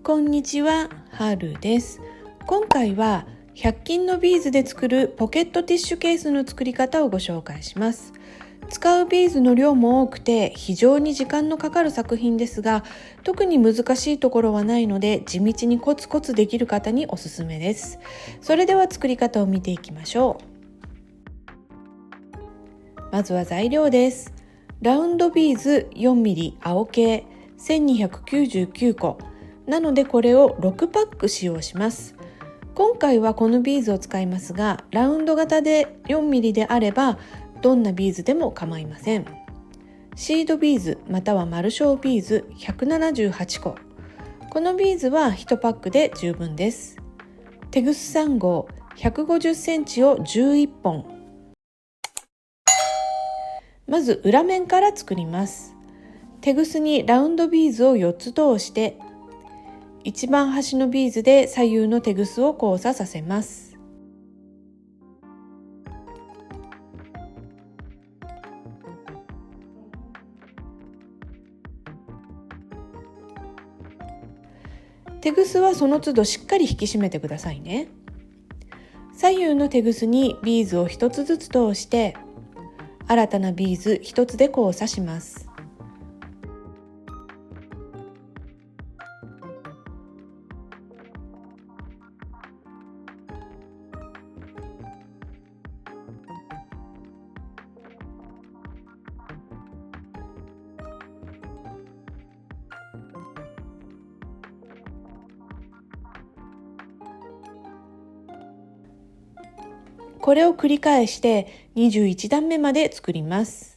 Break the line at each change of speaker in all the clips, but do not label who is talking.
こんにちは、はるです。今回は100均のビーズで作るポケットティッシュケースの作り方をご紹介します。使うビーズの量も多くて非常に時間のかかる作品ですが、特に難しいところはないので地道にコツコツできる方におすすめです。それでは作り方を見ていきましょう。まずは材料です。ラウンドビーズ 4mm 青系1299個なので、これを6パック使用します。今回はこのビーズを使いますが、ラウンド型で 4mm であればどんなビーズでも構いません。シードビーズまたは丸小ビーズ178個、このビーズは1パックで十分です。テグス3号150センチを11本。まず裏面から作ります。テグスにラウンドビーズを4つ通して、一番端のビーズで左右のテグスを交差させます。テグスはその都度しっかり引き締めてくださいね。左右のテグスにビーズを1つずつ通して、新たなビーズ1つで交差します。これを繰り返して21段目まで作ります。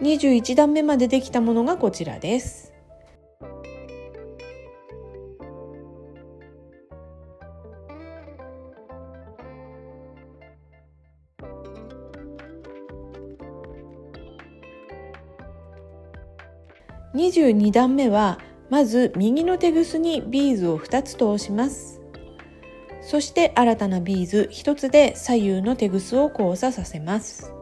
21段目までできたものがこちらです。22段目はまず右のテグスにビーズを2つ通します。そして新たなビーズ1つで左右のテグスを交差させます。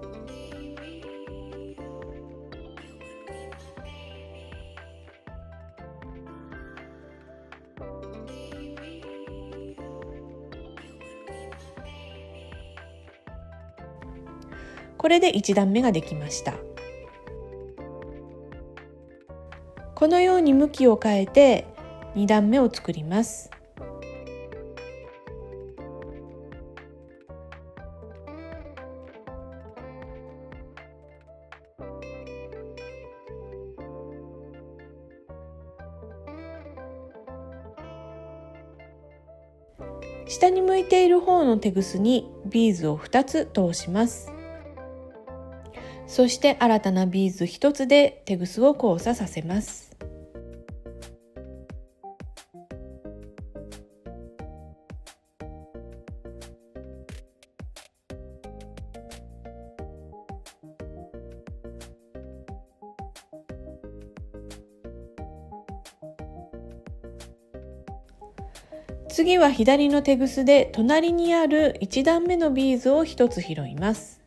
これで1段目ができました。このように向きを変えて2段目を作ります。下に向いている方のテグスにビーズを2つ通します。そして新たなビーズ1つでテグスを交差させます。次は左のテグスで隣にある1段目のビーズを1つ拾います。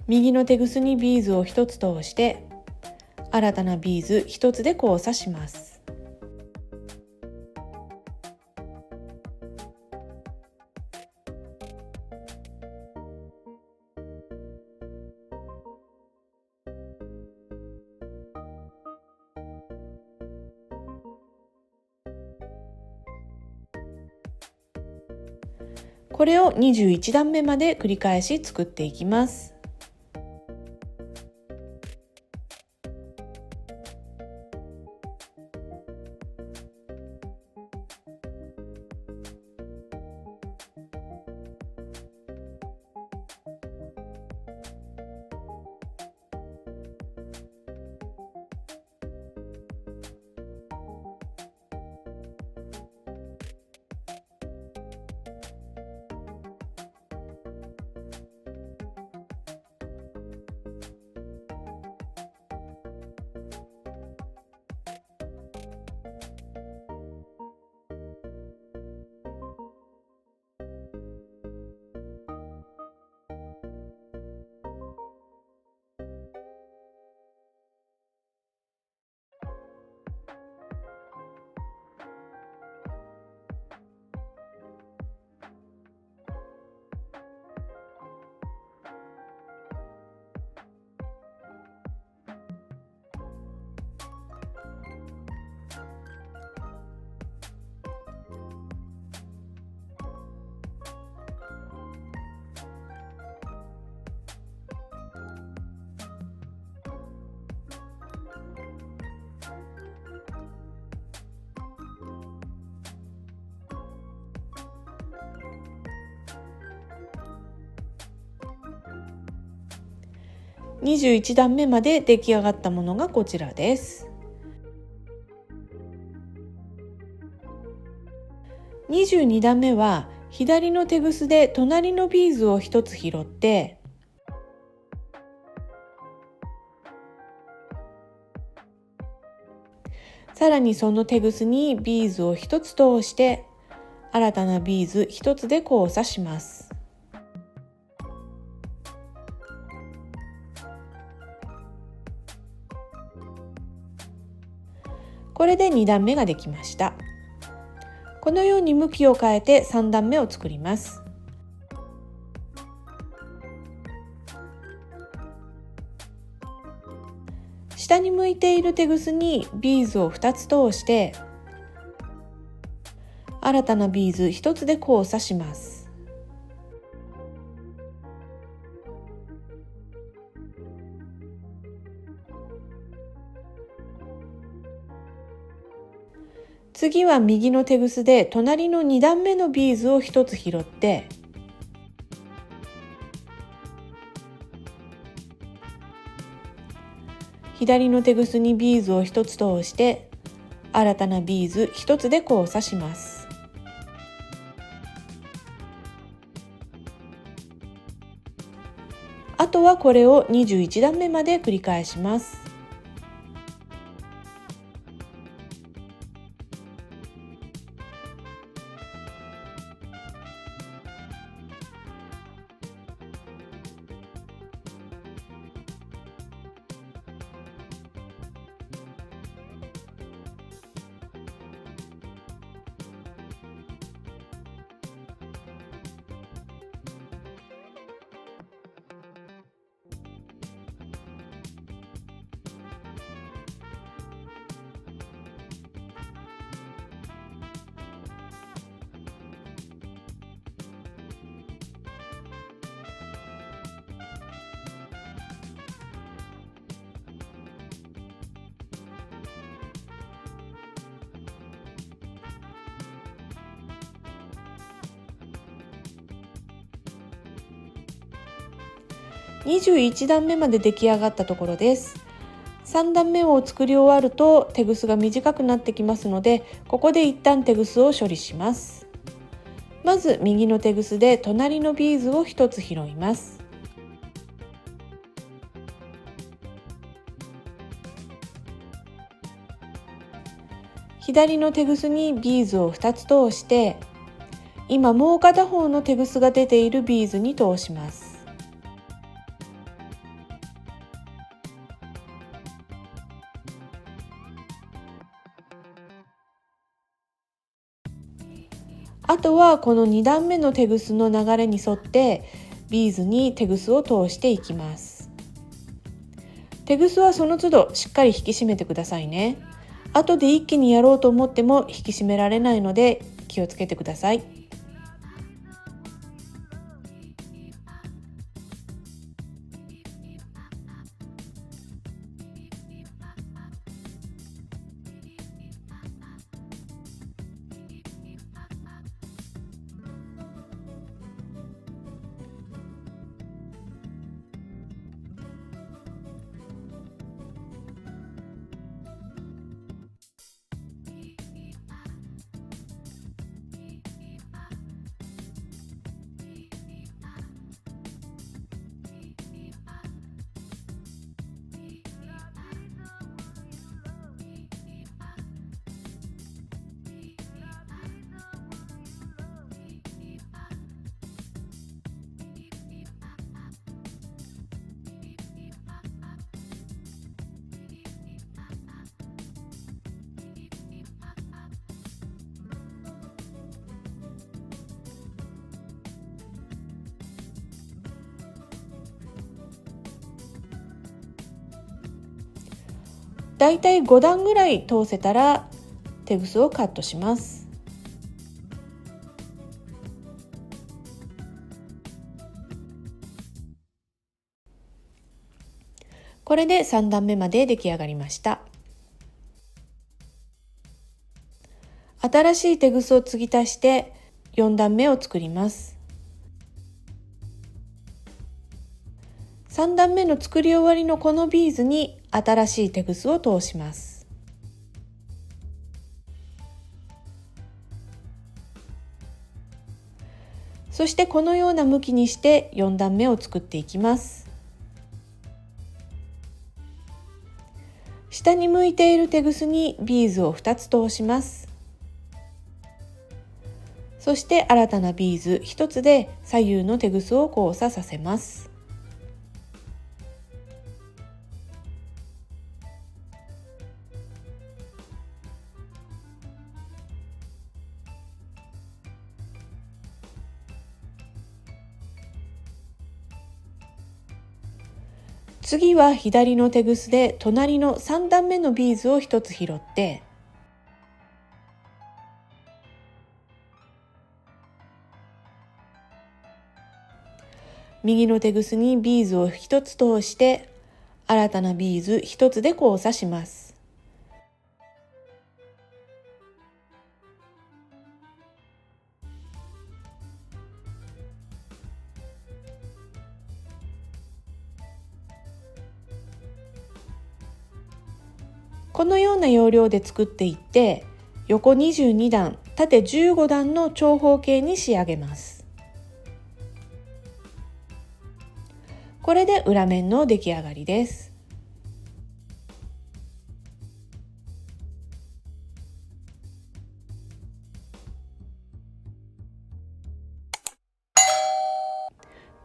右のテグスにビーズを1つ通して新たなビーズ1つで交差します。これを21段目まで繰り返し作っていきます。21段目まで出来上がったものがこちらです。22段目は左のテグスで隣のビーズを1つ拾って、さらにそのテグスにビーズを1つ通して新たなビーズ1つで交差します。これで2段目ができました。このように向きを変えて3段目を作ります。下に向いているテグスにビーズを2つ通して新たなビーズ1つで交差します。次は右のテグスで隣の2段目のビーズを1つ拾って左のテグスにビーズを1つ通して新たなビーズ1つで交差します。あとはこれを21段目まで繰り返します。21段目まで出来上がったところです。3段目を作り終わるとテグスが短くなってきますので、ここで一旦テグスを処理します。まず右のテグスで隣のビーズを1つ拾います。左のテグスにビーズを2つ通して、今もう片方のテグスが出ているビーズに通します。あとはこの2段目のテグスの流れに沿ってビーズにテグスを通していきます。テグスはその都度しっかり引き締めてくださいね。後で一気にやろうと思っても引き締められないので気をつけてください。だいたい5段ぐらい通せたらテグスをカットします。これで3段目まで出来上がりました。新しいテグスを継ぎ足して4段目を作ります。3段目の作り終わりのこのビーズに新しいテグスを通します。そしてこのような向きにして4段目を作っていきます。下に向いているテグスにビーズを2つ通します。そして新たなビーズ1つで左右のテグスを交差させます。次は左のテグスで隣の3段目のビーズを1つ拾って右のテグスにビーズを1つ通して新たなビーズ1つで交差します。このような要領で作っていって横22段縦15段の長方形に仕上げます。これで裏面の出来上がりです。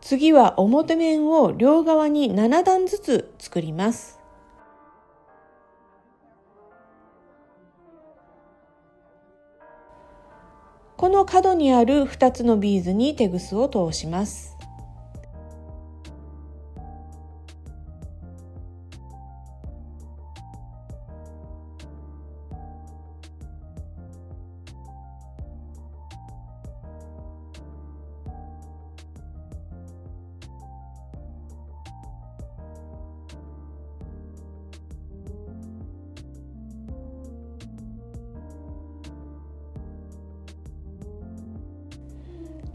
次は表面を両側に7段ずつ作ります。この角にある2つのビーズにテグスを通します。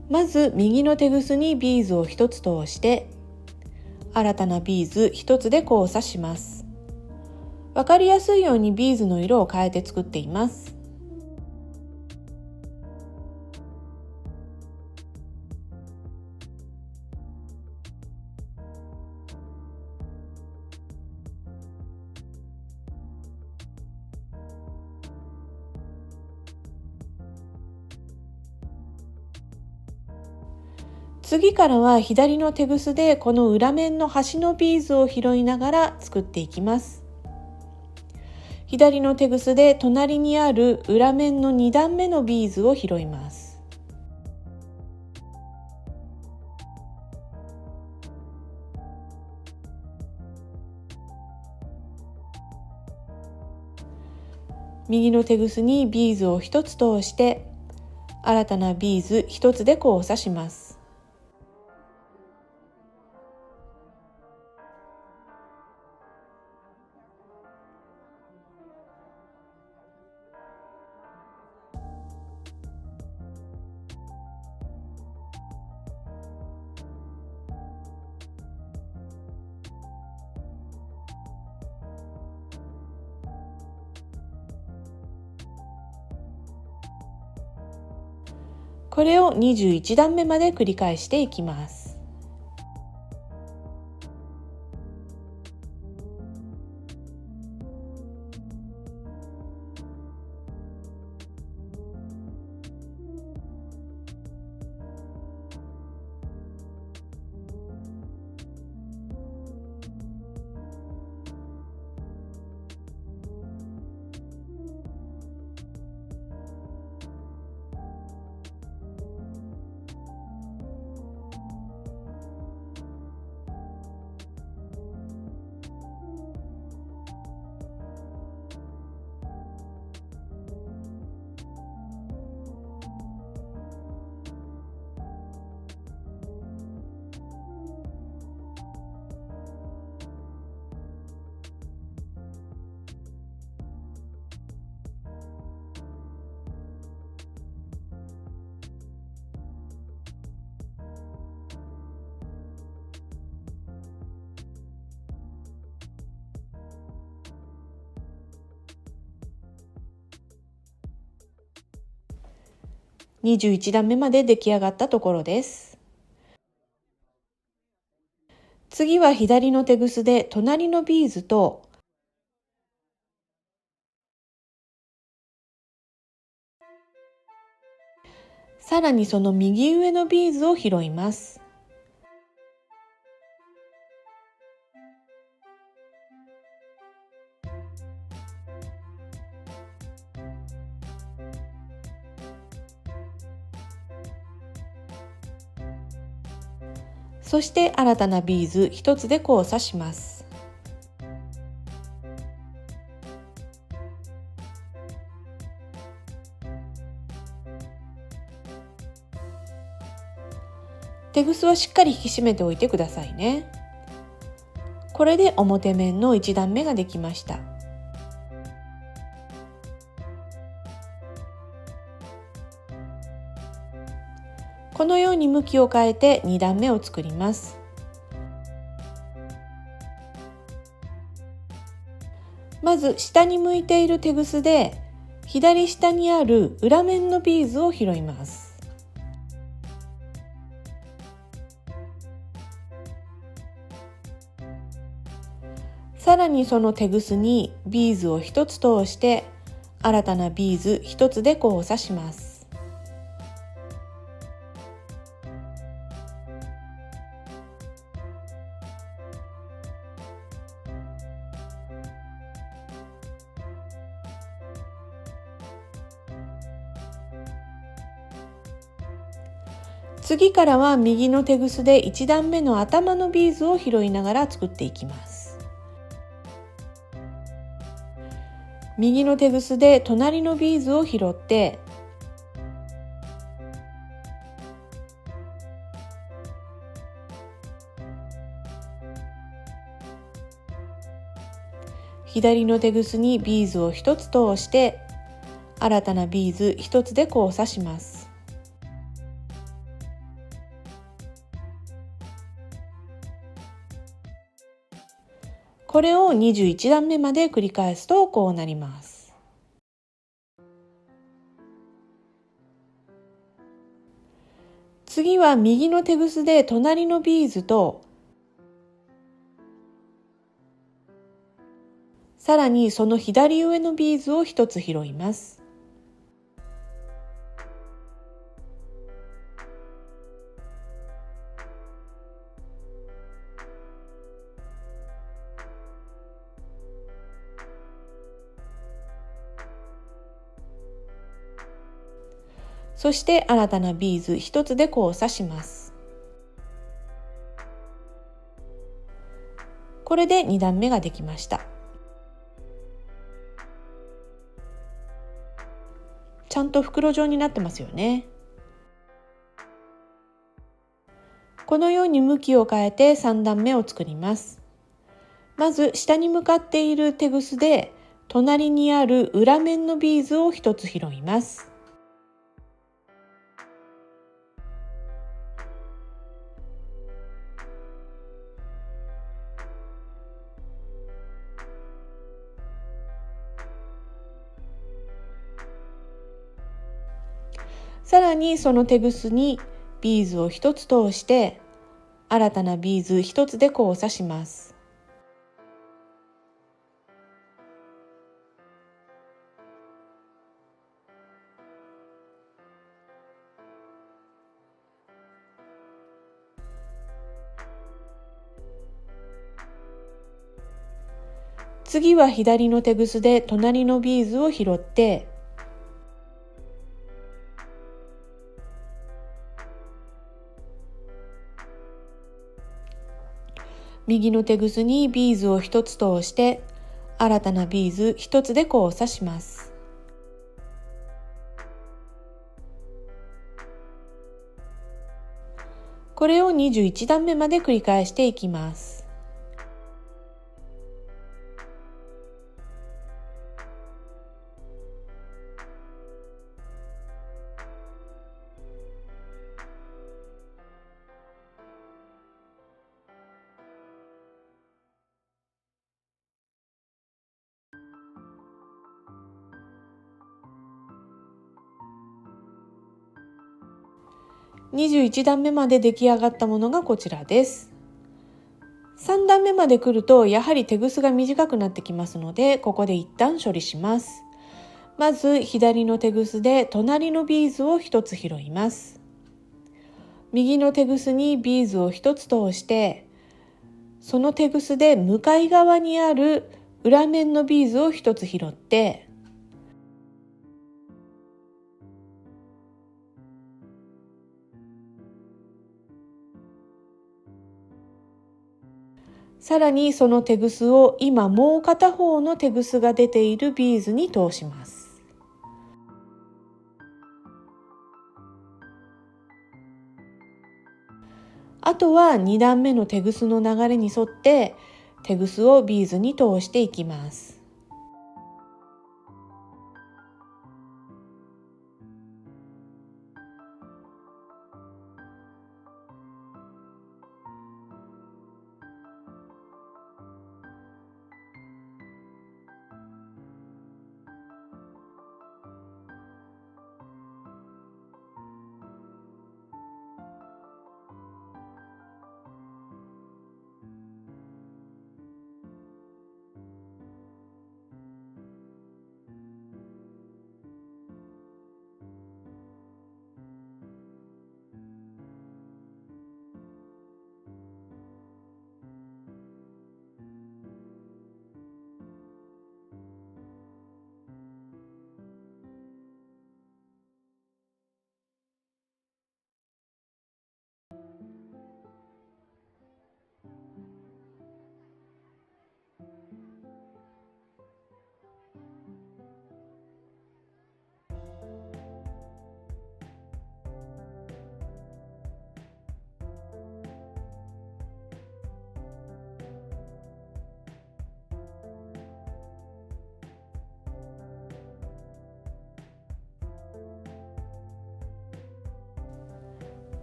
まず右のテグスにビーズを1つ通して新たなビーズ1つで交差します。わかりやすいようにビーズの色を変えて作っています。次からは左のテグスでこの裏面の端のビーズを拾いながら作っていきます。左のテグスで隣にある裏面の2段目のビーズを拾います。右のテグスにビーズを1つ通して新たなビーズ1つで交差します。これを21段目まで繰り返していきます。21段目まで出来上がったところです。次は左のテグスで隣のビーズとさらにその右上のビーズを拾います。そして新たなビーズ1つで交差します。テグスはしっかり引き締めておいてくださいね。これで表面の1段目ができました。このように向きを変えて2段目を作ります。まず下に向いているテグスで左下にある裏面のビーズを拾います。さらにそのテグスにビーズを1つ通して新たなビーズ1つで交差します。次からは右のテグスで1段目の頭のビーズを拾いながら作っていきます。右のテグスで隣のビーズを拾って左のテグスにビーズを1つ通して新たなビーズ1つで交差します。これを21段目まで繰り返すとこうなります。次は右のテグスで隣のビーズとさらにその左上のビーズを1つ拾います。そして新たなビーズ1つで交差します。これで2段目ができました。ちゃんと袋状になってますよね。このように向きを変えて3段目を作ります。まず下に向かっているテグスで隣にある裏面のビーズを1つ拾います。さらにそのテグスにビーズを1つ通して新たなビーズ1つで交差します。次は左のテグスで隣のビーズを拾って右のテグスにビーズを1つ通して新たなビーズ1つで交差します。これを21段目まで繰り返していきます。21段目まで出来上がったものがこちらです。3段目まで来るとやはりテグスが短くなってきますので、ここで一旦処理します。まず左のテグスで隣のビーズを1つ拾います。右のテグスにビーズを1つ通して、そのテグスで向かい側にある裏面のビーズを1つ拾って、さらにそのテグスを今もう片方のテグスが出ているビーズに通します。あとは2段目のテグスの流れに沿ってテグスをビーズに通していきます。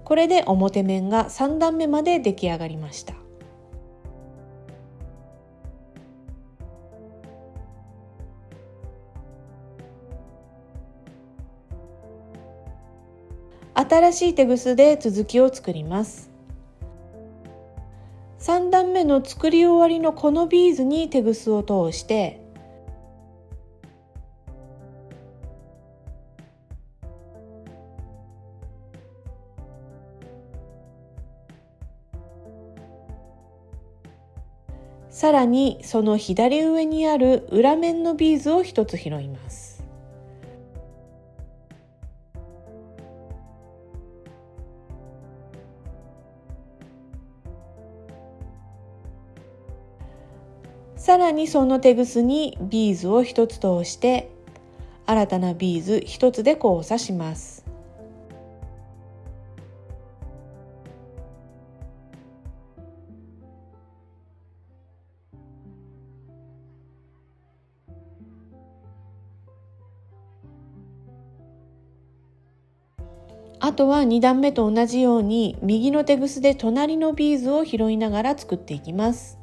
これで表面が3段目まで出来上がりました。新しいテグスで続きを作ります。3段目の作り終わりのこのビーズにテグスを通して、さらにその左上にある裏面のビーズを1つ拾います。さらにそのテグスにビーズを1つ通して新たなビーズ1つで交差します。あとは2段目と同じように右のテグスで隣のビーズを拾いながら作っていきます。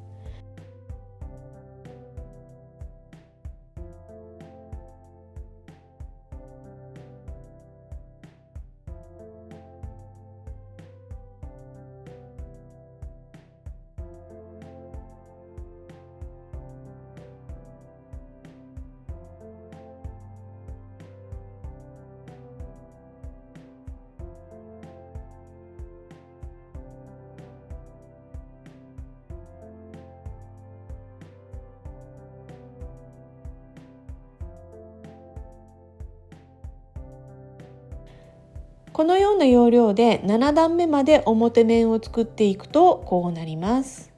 このような要領で7段目まで表面を作っていくとこうなります。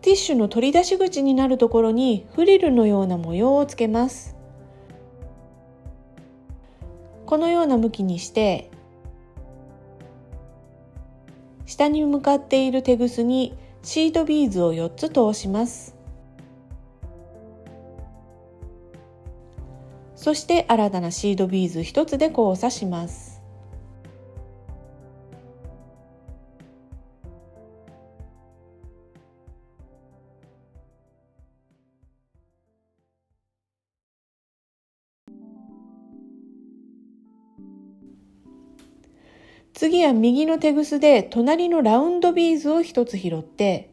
ティッシュの取り出し口になるところにフリルのような模様をつけます。このような向きにして下に向かっているテグスにシートビーズを4つ通します。そして新たなシートビーズ1つで交差します。次は右のテグスで隣のラウンドビーズを1つ拾って、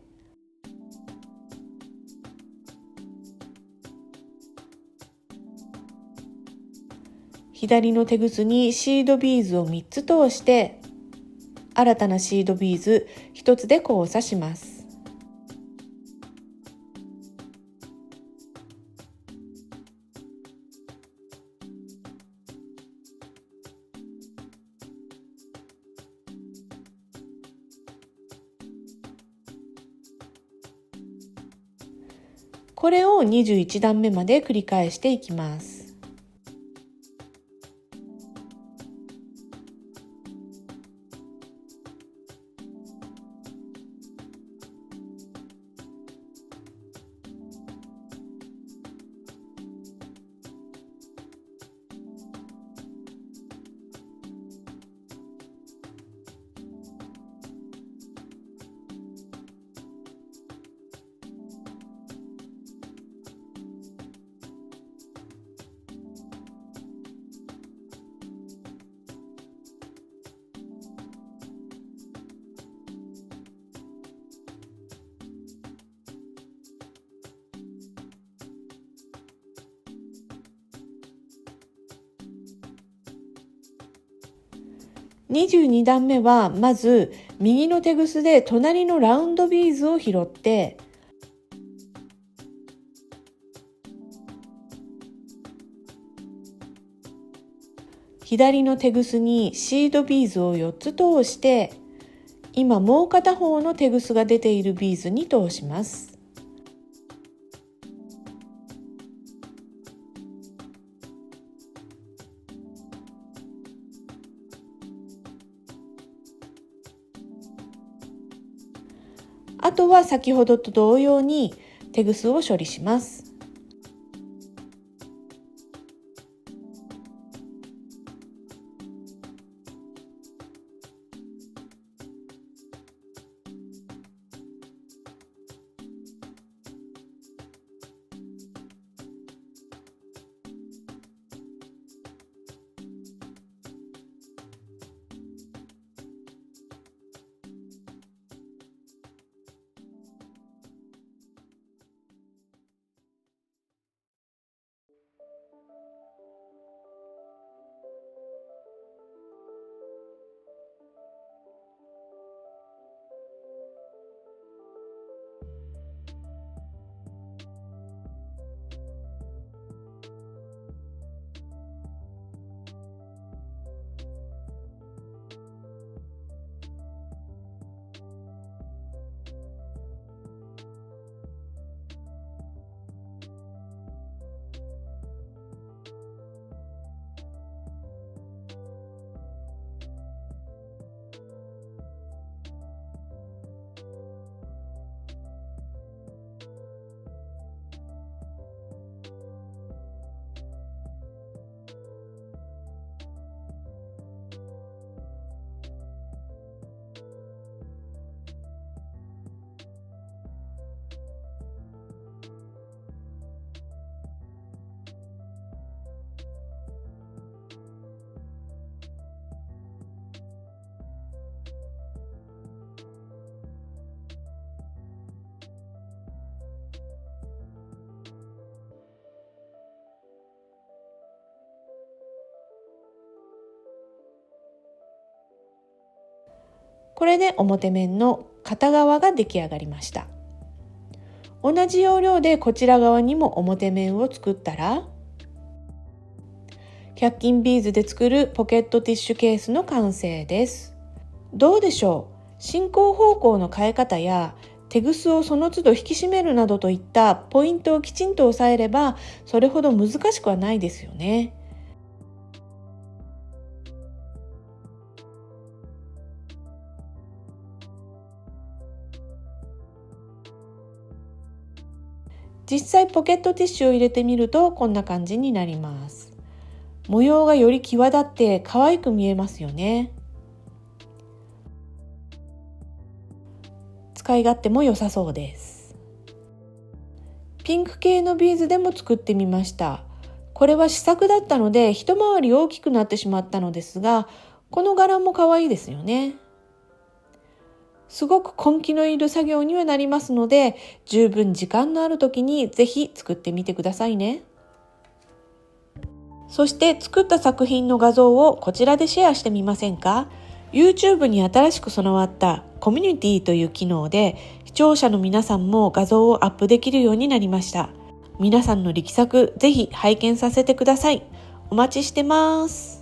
左のテグスにシードビーズを3つ通して、新たなシードビーズ1つで交差します。これを21段目まで繰り返していきます。22段目はまず右のテグスで隣のラウンドビーズを拾って、左のテグスにシードビーズを4つ通して、今もう片方のテグスが出ているビーズに通します。あとは先ほどと同様にテグスを処理します。これで表面の片側が出来上がりました。同じ要領でこちら側にも表面を作ったら、100均ビーズで作るポケットティッシュケースの完成です。どうでしょう？進行方向の変え方やテグスをその都度引き締めるなどといったポイントをきちんと押さえれば、それほど難しくはないですよね。実際ポケットティッシュを入れてみるとこんな感じになります。模様がより際立って可愛く見えますよね。使い勝手も良さそうです。ピンク系のビーズでも作ってみました。これは試作だったので一回り大きくなってしまったのですが、この柄も可愛いですよね。すごく根気のいる作業にはなりますので、十分時間のある時にぜひ作ってみてくださいね。そして作った作品の画像をこちらでシェアしてみませんか？ YouTube に新しく備わったコミュニティという機能で、視聴者の皆さんも画像をアップできるようになりました。皆さんの力作、ぜひ拝見させてください。お待ちしてます。